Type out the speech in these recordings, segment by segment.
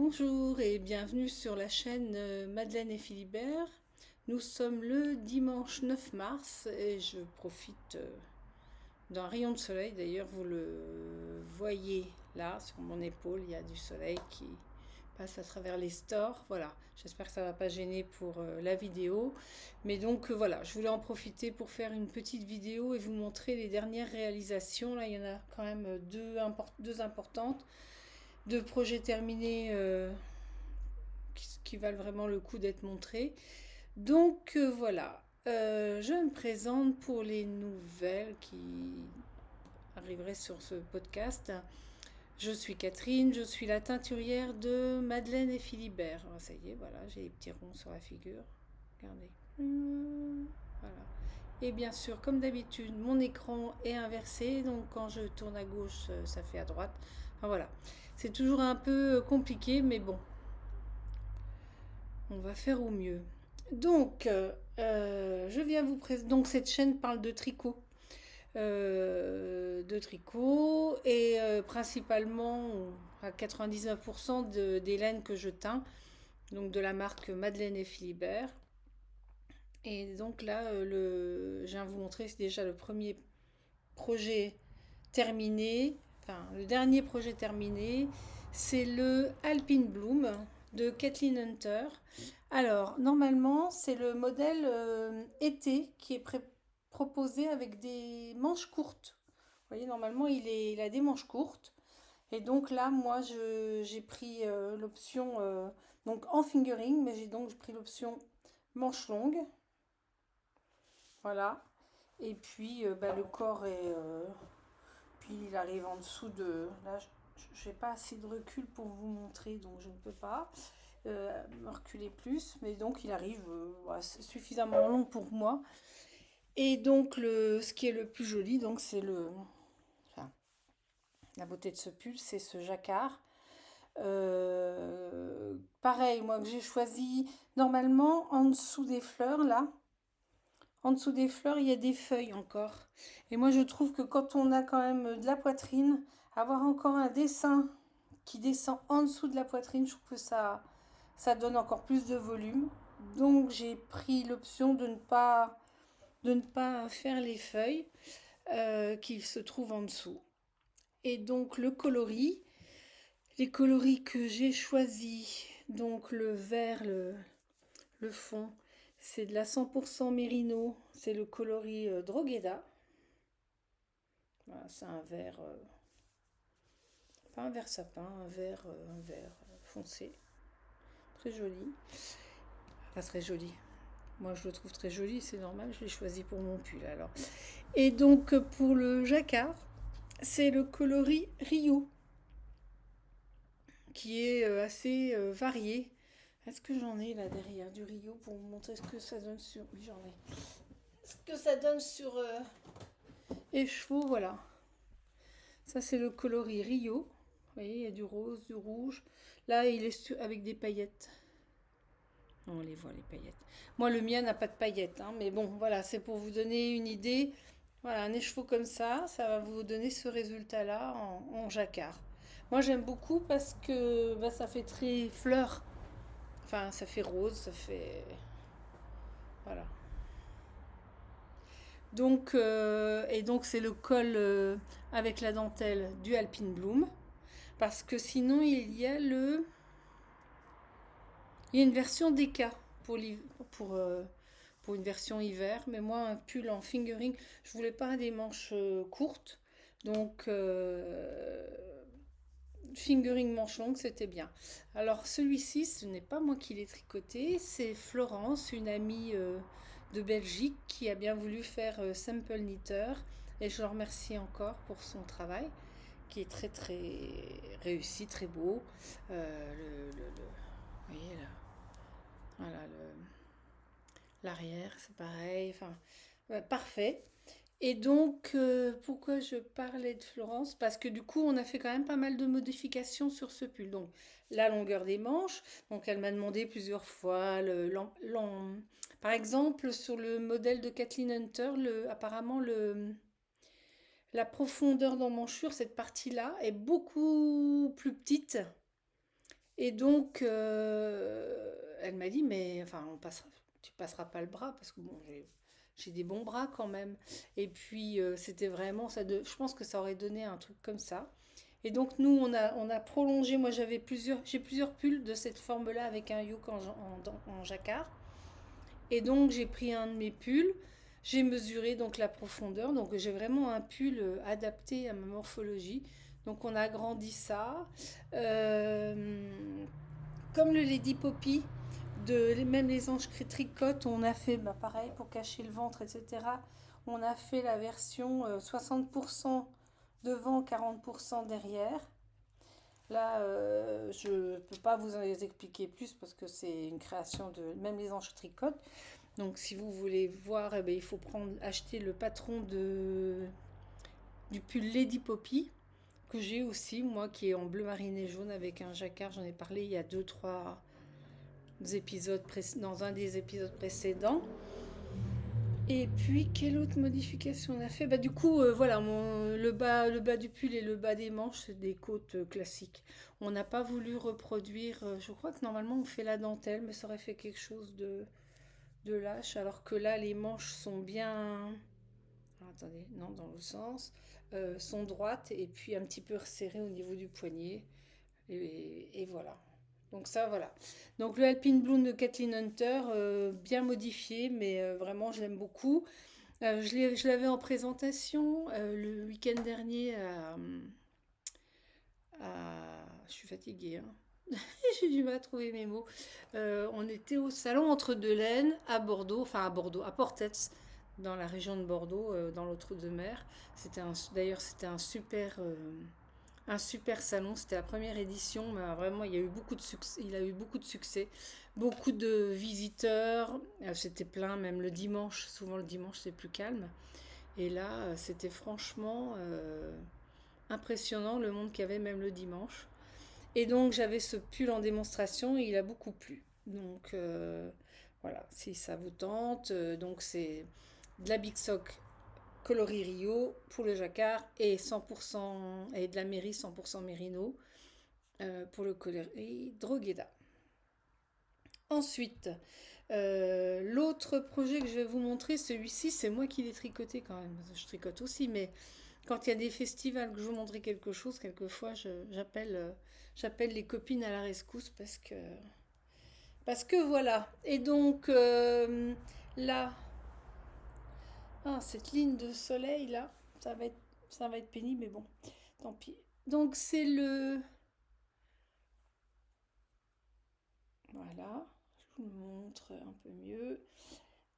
Bonjour et bienvenue sur la chaîne Madeleine et Philibert. Nous sommes le dimanche 9 mars et je profite d'un rayon de soleil. D'ailleurs, vous le voyez là sur mon épaule, il y a du soleil qui passe à travers les stores. Voilà, j'espère que ça ne va pas gêner pour la vidéo. Mais donc voilà, je voulais en profiter pour faire une petite vidéo et vous montrer les dernières réalisations. Là, il y en a quand même deux importantes. Deux projets terminés qui valent vraiment le coup d'être montrés. Donc voilà, je me présente pour les nouvelles qui arriveraient sur ce podcast. Je suis Catherine, je suis la teinturière de Madeleine et Philibert. Oh, ça y est, voilà, j'ai les petits ronds sur la figure. Regardez. Voilà. Et bien sûr, comme d'habitude, mon écran est inversé, donc quand je tourne à gauche, ça fait à droite. Enfin voilà, c'est toujours un peu compliqué, mais bon, on va faire au mieux. Donc, je viens vous présenter. Donc, cette chaîne parle de tricot. Et principalement à 99% des laines que je teins, donc de la marque Madeleine et Philibert. Et donc là, je viens vous montrer, c'est déjà le premier projet terminé, enfin le dernier projet terminé, c'est le Alpine Bloom de Kathleen Hunter. Alors, normalement, c'est le modèle été qui est proposé avec des manches courtes. Vous voyez, normalement, il a des manches courtes. Et donc là, moi, j'ai pris l'option, donc en fingering, mais j'ai donc pris l'option manche longue. Voilà. Et puis, le corps est, puis il arrive en dessous de... Là, je n'ai pas assez de recul pour vous montrer, donc je ne peux pas me reculer plus. Mais donc il arrive voilà, suffisamment long pour moi. Et donc ce qui est le plus joli, donc c'est enfin, la beauté de ce pull, c'est ce jacquard. Pareil, moi que j'ai choisi normalement en dessous des fleurs là. En dessous des fleurs, il y a des feuilles encore. Et moi, je trouve que quand on a quand même de la poitrine, avoir encore un dessin qui descend en dessous de la poitrine, je trouve que ça donne encore plus de volume. Donc, j'ai pris l'option de ne pas faire les feuilles qui se trouvent en dessous. Et donc, les coloris que j'ai choisis, donc le vert, le fond, c'est de la 100% Mérino. C'est le coloris Drogheda. Voilà, c'est un vert, pas un vert sapin, un vert foncé. Très joli. Pas très joli. Moi, je le trouve très joli, c'est normal. Je l'ai choisi pour mon pull alors. Et donc, pour le jacquard, c'est le coloris Rio, qui est assez varié. Est-ce que j'en ai là derrière du Rio pour vous montrer ce que ça donne sur. Oui, j'en ai. Ce que ça donne sur écheveau, voilà. Ça, c'est le coloris Rio. Vous voyez, il y a du rose, du rouge. Là, il est avec des paillettes. On les voit, les paillettes. Moi, le mien n'a pas de paillettes, hein, mais bon, voilà, c'est pour vous donner une idée. Voilà, un écheveau comme ça va vous donner ce résultat-là en jacquard. Moi, j'aime beaucoup parce que ça fait très fleur. Enfin, ça fait rose, ça fait... Voilà. Donc, et donc, c'est le col avec la dentelle du Alpine Bloom. Parce que sinon, il y a une version DK pour, pour une version hiver. Mais moi, un pull en fingering, je voulais pas des manches courtes. Donc, fingering manche longue, c'était bien. Alors, celui-ci, ce n'est pas moi qui l'ai tricoté. C'est Florence, une amie de Belgique, qui a bien voulu faire Sample Knitter. Et je le remercie encore pour son travail, qui est très très réussi, très beau. Vous voyez là, voilà, l'arrière, c'est pareil. Enfin, ouais, parfait. Et donc, pourquoi je parlais de Florence? Parce que du coup, on a fait quand même pas mal de modifications sur ce pull. Donc, la longueur des manches. Donc, elle m'a demandé plusieurs fois. Par exemple, sur le modèle de Kathleen Hunter, apparemment, la profondeur d'emmanchure, cette partie-là, est beaucoup plus petite. Et donc, elle m'a dit, mais enfin, tu passeras pas le bras parce que bon, j'ai des bons bras quand même. Et puis, c'était vraiment je pense que ça aurait donné un truc comme ça. Et donc, nous, on a prolongé. Moi, j'ai plusieurs pulls de cette forme-là avec un yoke en jacquard. Et donc, j'ai pris un de mes pulls. J'ai mesuré donc la profondeur. Donc, j'ai vraiment un pull adapté à ma morphologie. Donc, on a agrandi ça. Euh, Comme le Lady Poppy, même les anges tricotent, on a fait pareil pour cacher le ventre, etc. On a fait la version 60% devant, 40% derrière. Là, je ne peux pas vous en expliquer plus parce que c'est une création de même les anges tricotent. Donc, si vous voulez voir, eh ben, il faut acheter le patron du pull Lady Poppy que j'ai aussi, moi, qui est en bleu mariné jaune avec un jacquard. J'en ai parlé il y a deux, trois dans un des épisodes précédents. Et puis, quelle autre modification on a fait? Bah, du coup, voilà, le bas du pull et le bas des manches, c'est des côtes classiques. On n'a pas voulu reproduire. Je crois que normalement, on fait la dentelle, mais ça aurait fait quelque chose de lâche. Alors que là, les manches sont bien. Ah, attendez, non, dans le sens. Sont droites et puis un petit peu resserrées au niveau du poignet. Et voilà. Donc ça, voilà. Donc le Alpine Bloom de Kathleen Hunter, bien modifié, mais vraiment, je l'aime beaucoup. Je l'avais en présentation le week-end dernier Je suis fatiguée, hein. J'ai du mal à trouver mes mots. On était au salon Entre-deux-Laines à Bordeaux, enfin à Bordeaux, à Portets, dans la région de Bordeaux, dans l'Outre-de-Mer. D'ailleurs, c'était un super salon, c'était la première édition, mais vraiment il y a eu beaucoup de succès, il a eu beaucoup de visiteurs, c'était plein même le dimanche, souvent le dimanche c'est plus calme. Et là c'était franchement impressionnant le monde qu'il y avait même le dimanche. Et donc j'avais ce pull en démonstration et il a beaucoup plu. Donc voilà, si ça vous tente, donc c'est de la Big Sock coloris Rio pour le jacquard et 100% et de la mairie 100% mérino pour le coloris Drogheda. Ensuite, l'autre projet que je vais vous montrer, celui-ci, c'est moi qui l'ai tricoté quand même. Je tricote aussi, mais quand il y a des festivals que je vous montrer quelque chose, quelquefois j'appelle les copines à la rescousse parce que voilà. Et donc là, cette ligne de soleil là, ça va être, ça va être pénible, mais bon, tant pis. Donc c'est le... Voilà, je vous le montre un peu mieux.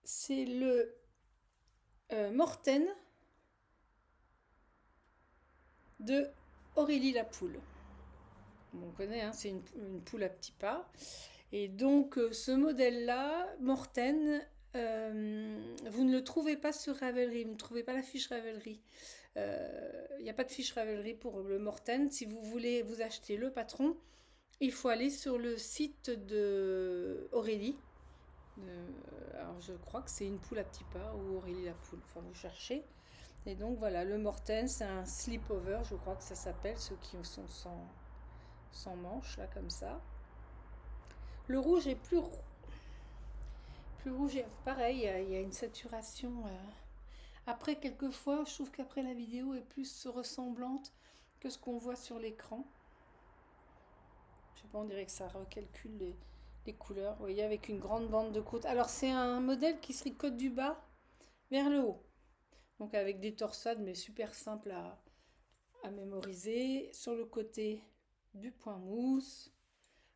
C'est le Morten de Aurélie la poule. On connaît, hein, c'est une poule à petits pas. Et donc ce modèle-là, Morten, vous ne le trouvez pas sur Ravelry, vous ne trouvez pas la fiche Ravelry. Il n'y a pas de fiche Ravelry pour le Morten. Si vous voulez vous acheter le patron, il faut aller sur le site de Aurélie. Alors je crois que c'est une poule à petits pas ou Aurélie la poule. Enfin vous cherchez. Et donc voilà, le Morten, c'est un slip-over, je crois que ça s'appelle, ceux qui sont sans manches, là comme ça. Le rouge est plus rouge, pareil, il y a une saturation. Après, quelquefois, je trouve qu'après la vidéo est plus ressemblante que ce qu'on voit sur l'écran. Je sais pas, on dirait que ça recalcule les couleurs. Vous voyez, avec une grande bande de côte. Alors, c'est un modèle qui se tricote du bas vers le haut. Donc, avec des torsades, mais super simple à mémoriser. Sur le côté du point mousse.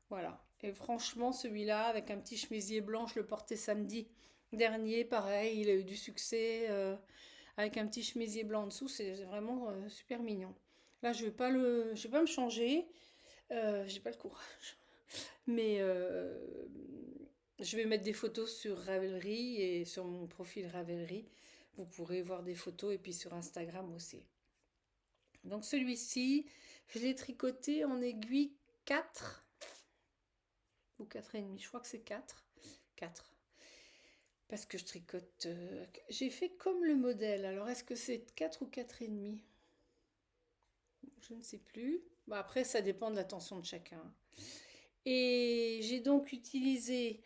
Voilà. Et franchement, celui-là, avec un petit chemisier blanc, je le portais samedi dernier. Pareil, il a eu du succès. Avec un petit chemisier blanc en dessous, c'est vraiment super mignon. Là, je vais pas me changer. J'ai pas le courage. Mais je vais mettre des photos sur Ravelry et sur mon profil Ravelry. Vous pourrez voir des photos et puis sur Instagram aussi. Donc celui-ci, je l'ai tricoté en aiguille 4 ou 4,5. Je crois que c'est 4. 4. Parce que je tricote. J'ai fait comme le modèle. Alors est-ce que c'est 4 ou 4,5? Je ne sais plus. Bon, après, ça dépend de la tension de chacun. Et j'ai donc utilisé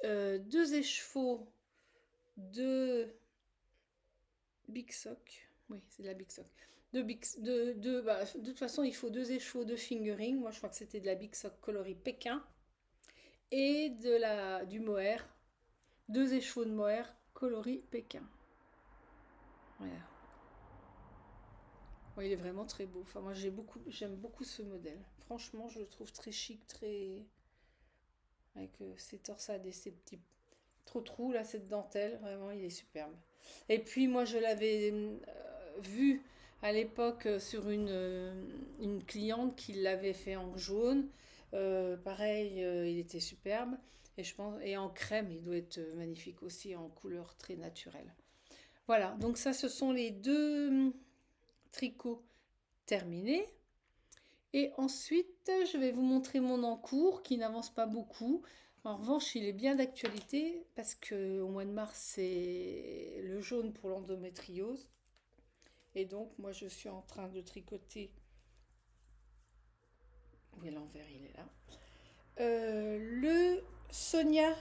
deux écheveaux de Big Sock. Oui, c'est de la Big Sock. De toute façon, il faut deux écheveaux de fingering. Moi, je crois que c'était de la Big Sock coloris Pékin. Et du mohair. Deux écheveaux de mohair coloris Pékin. Voilà. Ouais, il est vraiment très beau. Enfin, moi, j'aime beaucoup ce modèle. Franchement, je le trouve très chic, très. Avec ses torsades et ses petits trous là, cette dentelle. Vraiment, il est superbe. Et puis, moi, je l'avais vu à l'époque sur une cliente qui l'avait fait en jaune. Pareil, il était superbe. Et je pense, et en crème, il doit être magnifique aussi, en couleur très naturelle. Voilà, donc ça, ce sont les deux tricots terminés. Et ensuite, je vais vous montrer mon encours qui n'avance pas beaucoup. En revanche, il est bien d'actualité parce que au mois de mars, c'est le jaune pour l'endométriose. Et donc, moi, je suis en train de tricoter. Oui, l'envers, il est là. Le Sonia.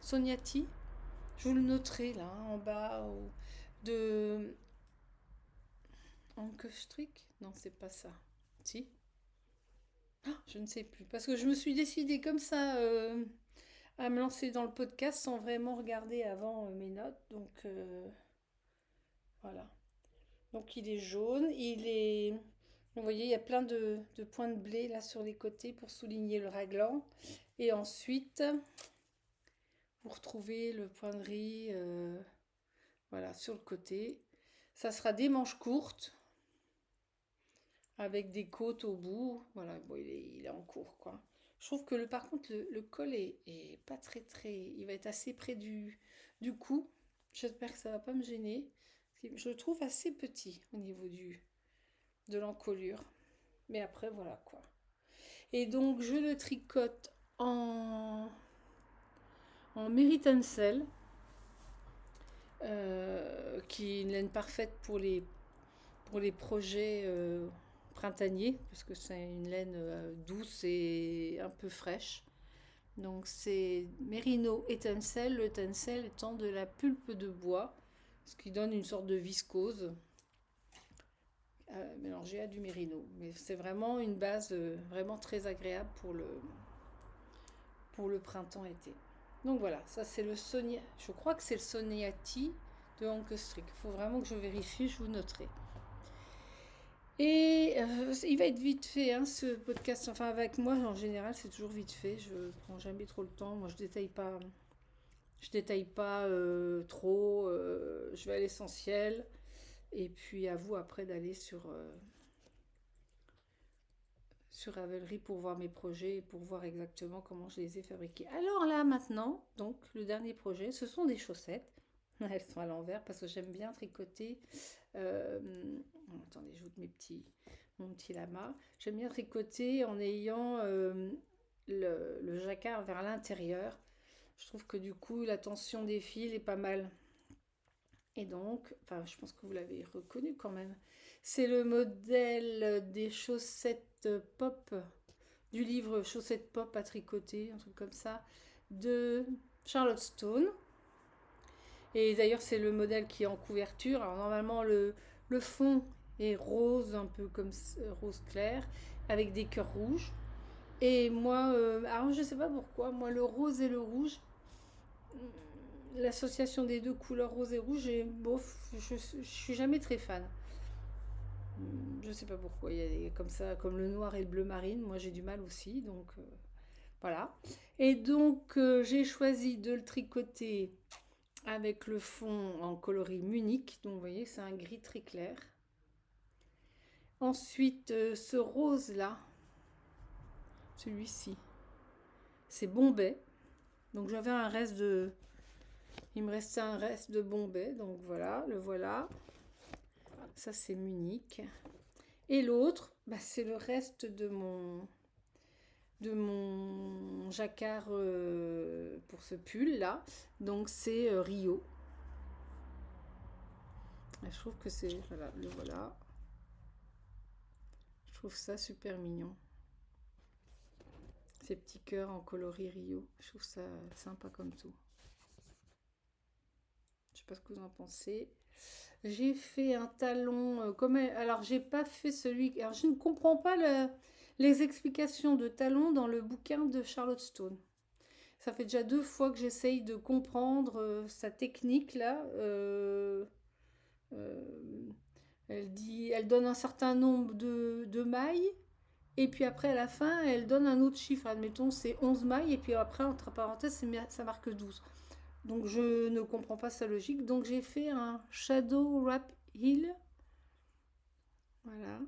Soniati. Je vous le noterai là, en bas. De. Ankestrick. Non, c'est pas ça. Si. Je ne sais plus. Parce que je me suis décidée comme ça à me lancer dans le podcast sans vraiment regarder avant mes notes. Donc voilà. Donc il est jaune. Il est. Vous voyez, il y a plein de points de blé là sur les côtés pour souligner le raglan. Et ensuite, vous retrouvez le point de riz voilà, sur le côté. Ça sera des manches courtes avec des côtes au bout. Voilà, bon, il est en cours, quoi. Je trouve que par contre, le col est pas très. Il va être assez près du cou. J'espère que ça va pas me gêner. Je le trouve assez petit au niveau de l'encolure. Mais après, voilà, quoi. Et donc, je le tricote en Meritancel, qui est une laine parfaite pour les projets printaniers, parce que c'est une laine douce et un peu fraîche. Donc c'est Merino et tencel, le tencel étant de la pulpe de bois, ce qui donne une sorte de viscose mélangée à du mérino. Mais c'est vraiment une base vraiment très agréable pour le printemps-été. Donc voilà, ça c'est le Sonia. Je crois que c'est le Soniati de Ankestrick. Il faut vraiment que je vérifie, je vous noterai. Et il va être vite fait, hein, ce podcast. Enfin, avec moi, en général, c'est toujours vite fait. Je prends jamais trop le temps. Moi, je détaille pas trop. Je vais à l'essentiel. Et puis à vous après d'aller sur Ravelry pour voir mes projets et pour voir exactement comment je les ai fabriqués. Alors là, maintenant, donc le dernier projet, ce sont des chaussettes. Elles sont à l'envers parce que j'aime bien tricoter. Euh, Attendez, j'ouvre mon petit lama. J'aime bien tricoter en ayant le jacquard vers l'intérieur. Je trouve que du coup, la tension des fils est pas mal. Et donc, enfin, je pense que vous l'avez reconnu quand même. C'est le modèle des chaussettes pop, du livre Chaussettes pop à tricoter, un truc comme ça, de Charlotte Stone. Et d'ailleurs, c'est le modèle qui est en couverture. Alors, normalement, le fond est rose, un peu comme rose clair, avec des cœurs rouges. Et moi, alors je sais pas pourquoi, moi, le rose et le rouge, l'association des deux couleurs rose et rouge, bof, je suis jamais très fan. Je sais pas pourquoi, il y a comme ça, comme le noir et le bleu marine, moi j'ai du mal aussi, donc voilà. Et donc j'ai choisi de le tricoter avec le fond en coloris Munich, donc vous voyez c'est un gris très clair. Ensuite ce rose là, celui-ci, c'est Bombay, donc j'avais un reste de, il me restait un reste de Bombay, donc voilà, le voilà. Ça c'est Munich. Et l'autre, bah, c'est le reste de mon jacquard pour ce pull là. Donc c'est Rio. Et je trouve que c'est, voilà, le voilà. Je trouve ça super mignon. Ces petits cœurs en coloris Rio. Je trouve ça sympa comme tout. Je sais pas ce que vous en pensez. J'ai fait un talon alors j'ai pas fait celui. Alors je ne comprends pas les explications de talon dans le bouquin de Charlotte Stone. Ça fait déjà 2 fois que j'essaye de comprendre sa technique là. Euh, elle donne un certain nombre de mailles. Et puis après, à la fin, elle donne un autre chiffre. Admettons, c'est 11 mailles. Et puis après, entre parenthèses, ça marque 12. Donc je ne comprends pas sa logique. Donc j'ai fait un Shadow Wrap Heel. Voilà.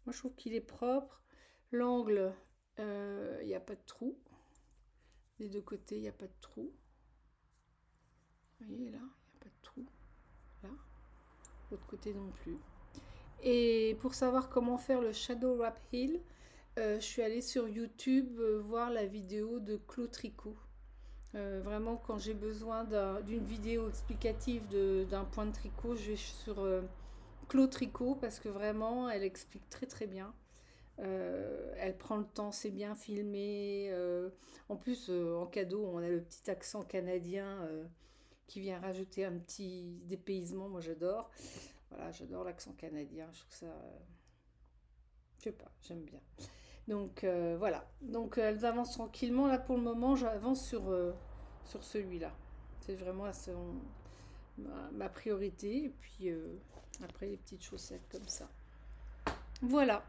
Moi je trouve qu'il est propre. L'angle, il n'y a pas de trou. Des deux côtés, il n'y a pas de trou. Vous voyez là, il n'y a pas de trou. Là. L'autre côté non plus. Et pour savoir comment faire le Shadow Wrap Heel, je suis allée sur YouTube voir la vidéo de Claude Tricot. Vraiment, quand j'ai besoin d'une vidéo explicative d'un point de tricot, je vais sur Claude Tricot parce que vraiment, elle explique très très bien. Elle prend le temps, c'est bien filmé. En plus, en cadeau, on a le petit accent canadien qui vient rajouter un petit dépaysement. Moi, j'adore. Voilà, j'adore l'accent canadien. Je trouve ça, je sais pas, j'aime bien. Donc voilà. Donc elles avancent tranquillement. Là, pour le moment, j'avance sur celui-là. C'est vraiment ma priorité. Et puis après, les petites chaussettes comme ça. Voilà.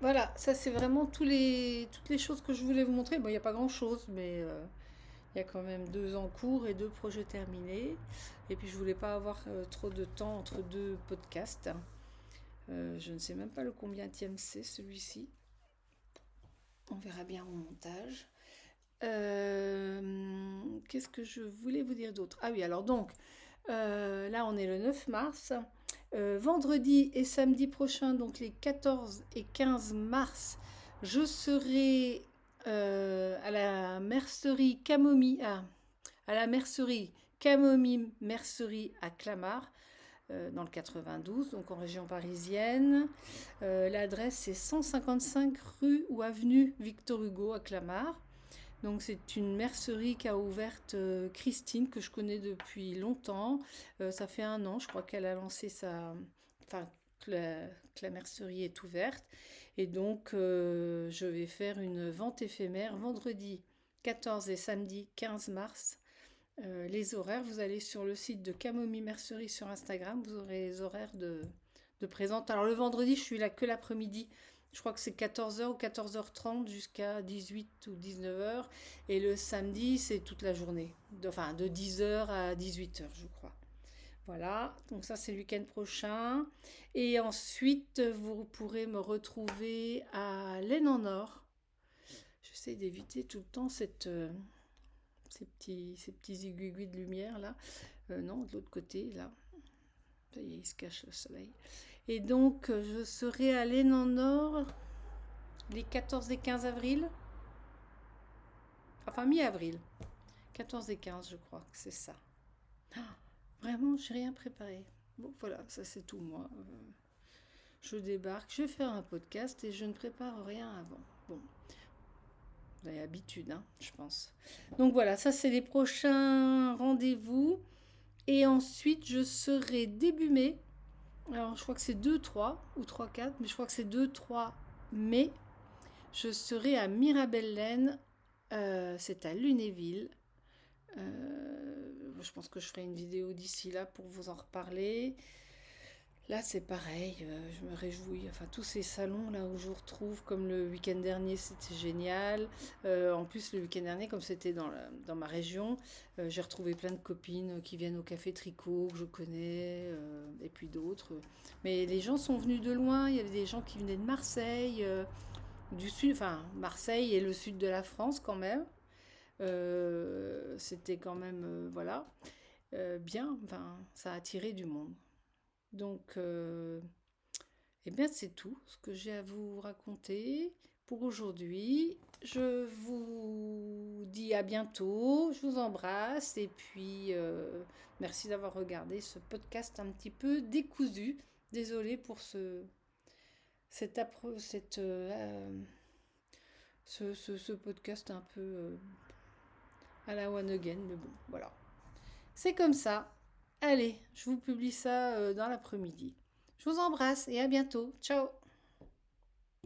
Voilà, ça c'est vraiment toutes les choses que je voulais vous montrer. Bon, il n'y a pas grand-chose, mais il y a quand même 2 en cours et 2 projets terminés. Et puis je voulais pas avoir trop de temps entre 2 podcasts. Je ne sais même pas le combienième c'est celui-ci. On verra bien au montage. Qu'est-ce que je voulais vous dire d'autre? Ah oui, alors donc, là on est le 9 mars. Vendredi et samedi prochain, donc les 14 et 15 mars, je serai à la mercerie Camomille, à la mercerie Camomille Mercerie à Clamart, dans le 92, donc en région parisienne. L'adresse c'est 155 rue ou avenue Victor Hugo à Clamart. Donc c'est une mercerie qu'a ouverte Christine, que je connais depuis longtemps. Ça fait 1 an, je crois qu'elle a lancé enfin, que la mercerie est ouverte. Et donc je vais faire une vente éphémère vendredi 14 et samedi 15 mars. Les horaires, vous allez sur le site de Camomille Mercerie sur Instagram, vous aurez les horaires de présente. Alors le vendredi, je suis là que l'après-midi. Je crois que c'est 14h ou 14h30 jusqu'à 18 ou 19h. Et le samedi, c'est toute la journée. Enfin, de 10h à 18h, je crois. Voilà, donc ça c'est le week-end prochain. Et ensuite, vous pourrez me retrouver à Laine en Or. J'essaie d'éviter tout le temps ces petits aiguilles de lumière là. Non, de l'autre côté, là. Ça y est, il se cache le soleil. Et donc, je serai à Laine en Or les 14 et 15 avril. Enfin, mi-avril. 14 et 15, je crois que c'est ça. Ah, vraiment, j'ai rien préparé. Bon, voilà, ça c'est tout moi. Je débarque, je vais faire un podcast et je ne prépare rien avant. Bon, vous avez l'habitude, hein, je pense. Donc voilà, ça c'est les prochains rendez-vous. Et ensuite, je serai début mai. Alors, je crois que c'est 2-3 ou 3-4, mais je crois que c'est 2-3 mai. Je serai à Mirabel-Laine, c'est à Lunéville. Je pense que je ferai une vidéo d'ici là pour vous en reparler. Là, c'est pareil, je me réjouis. Enfin, tous ces salons là où je vous retrouve, comme le week-end dernier, c'était génial. En plus, le week-end dernier, comme c'était dans ma région, j'ai retrouvé plein de copines qui viennent au Café Tricot, que je connais, et puis d'autres. Mais les gens sont venus de loin. Il y avait des gens qui venaient de Marseille, du sud, enfin, Marseille et le sud de la France quand même. C'était quand même, voilà, bien. Enfin, ça a attiré du monde. Donc, eh bien, c'est tout ce que j'ai à vous raconter pour aujourd'hui. Je vous dis à bientôt, je vous embrasse et puis merci d'avoir regardé ce podcast un petit peu décousu. Désolée pour cette, ce podcast un peu à la one again, mais bon, voilà. C'est comme ça. Allez, je vous publie ça dans l'après-midi. Je vous embrasse et à bientôt. Ciao!